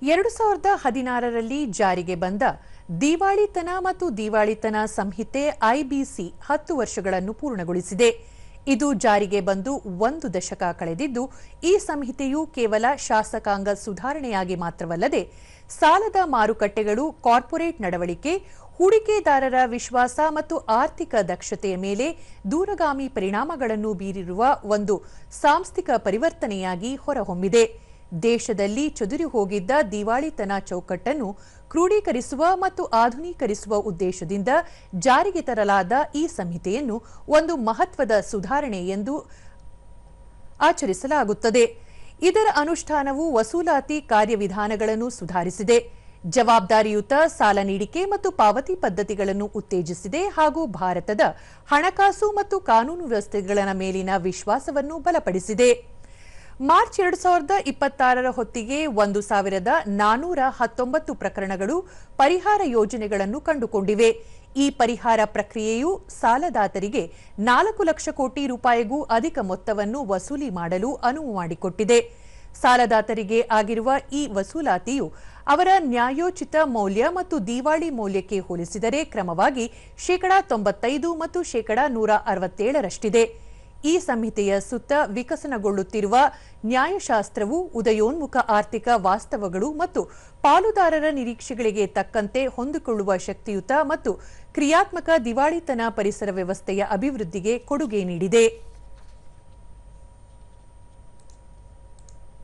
2016ರಲ್ಲಿ ಜಾರಿಗೆ ಬಂದ ದಿವಾಳಿತನ ಮತ್ತು ದಿವಾಳಿತನ ಸಂಹಿತೆ ಐಬಿಸಿ 10 ವರ್ಷಗಳನ್ನು ಪೂರ್ಣಗೊಳಿಸಿದೆ. ಇದು ಜಾರಿಗೆ ಬಂದು 1 ದಶಕ ಕಳೆದಿದ್ದು, ಈ ಸಂಹಿತೆಯು ಕೇವಲ ಶಾಸಕಾಂಗ ಸುಧಾರಣೆಯಾಗಿ ಮಾತ್ರವಲ್ಲದೆ ಸಾಲದ ಮಾರುಕಟ್ಟೆಗಳು, ಕಾರ್ಪೊರೇಟ್ ನಡವಳಿಕೆ, ಹೂಡಿಕೆದಾರರ ವಿಶ್ವಾಸ ಮತ್ತು ಆರ್ಥಿಕ ದಕ್ಷತೆಯ ಮೇಲೆ ದೂರಗಾಮಿ ಪರಿಣಾಮಗಳನ್ನು ಬೀರಿರುವ ಒಂದು ಸಾಂಸ್ಥಿಕ ಪರಿವರ್ತನೆಯಾಗಿ ಹೊರಹೊಮ್ಮಿದೆ. ದೇಶದಲ್ಲಿ ಚದುರಿ ಹೋಗಿದ್ದ ದಿವಾಳಿತನ ಚೌಕಟ್ಟನ್ನು ಕ್ರೋಢೀಕರಿಸುವ ಮತ್ತು ಆಧುನೀಕರಿಸುವ ಉದ್ದೇಶದಿಂದ ಜಾರಿಗೆ ತರಲಾದ ಈ ಸಂಹಿತೆಯನ್ನು ಒಂದು ಮಹತ್ವದ ಸುಧಾರಣೆ ಎಂದು ಆಚರಿಸಲಾಗುತ್ತದೆ. ಇದರ ಅನುಷ್ಠಾನವು ವಸೂಲಾತಿ ಕಾರ್ಯವಿಧಾನಗಳನ್ನು ಸುಧಾರಿಸಿದೆ, ಜವಾಬ್ದಾರಿಯುತ ಸಾಲ ನೀಡಿಕೆ ಮತ್ತು ಪಾವತಿ ಪದ್ಧತಿಗಳನ್ನು ಉತ್ತೇಜಿಸಿದೆ ಹಾಗೂ ಭಾರತದ ಹಣಕಾಸು ಮತ್ತು ಕಾನೂನು ವ್ಯವಸ್ಥೆಗಳ ಮೇಲಿನ ವಿಶ್ವಾಸವನ್ನು ಬಲಪಡಿಸಿದೆ. ಮಾರ್ಚ್ 2026ರ ಹೊತ್ತಿಗೆ 1419 ಪ್ರಕರಣಗಳು ಪರಿಹಾರ ಯೋಜನೆಗಳನ್ನು ಕಂಡುಕೊಂಡಿವೆ. ಈ ಪರಿಹಾರ ಪ್ರಕ್ರಿಯೆಯು ಸಾಲದಾತರಿಗೆ 4 ಲಕ್ಷ ಕೋಟಿ ರೂಪಾಯಿಗೂ ಅಧಿಕ ಮೊತ್ತವನ್ನು ವಸೂಲಿ ಮಾಡಲು ಅನುವು ಮಾಡಿಕೊಟ್ಟಿದೆ. ಸಾಲದಾತರಿಗೆ ಆಗಿರುವ ಈ ವಸೂಲಾತಿಯು ಅವರ ನ್ಯಾಯೋಚಿತ ಮೌಲ್ಯ ಮತ್ತು ದಿವಾಳಿ ಮೌಲ್ಯಕ್ಕೆ ಹೋಲಿಸಿದರೆ ಕ್ರಮವಾಗಿ 95% ಮತ್ತು 167ರಷ್ಟಿದೆ. ಈ ಸಂಹಿತೆಯ ಸುತ್ತ ವಿಕಸನಗೊಳ್ಳುತ್ತಿರುವ ನ್ಯಾಯಶಾಸ್ತ್ರವು ಉದಯೋನ್ಮುಖ ಆರ್ಥಿಕ ವಾಸ್ತವಗಳು ಮತ್ತು ಪಾಲುದಾರರ ನಿರೀಕ್ಷೆಗಳಿಗೆ ತಕ್ಕಂತೆ ಹೊಂದಿಕೊಳ್ಳುವ ಶಕ್ತಿಯುತ ಮತ್ತು ಕ್ರಿಯಾತ್ಮಕ ದಿವಾಳಿತನ ಪರಿಸರ ವ್ಯವಸ್ಥೆಯ ಅಭಿವೃದ್ಧಿಗೆ ಕೊಡುಗೆ ನೀಡಿದೆ.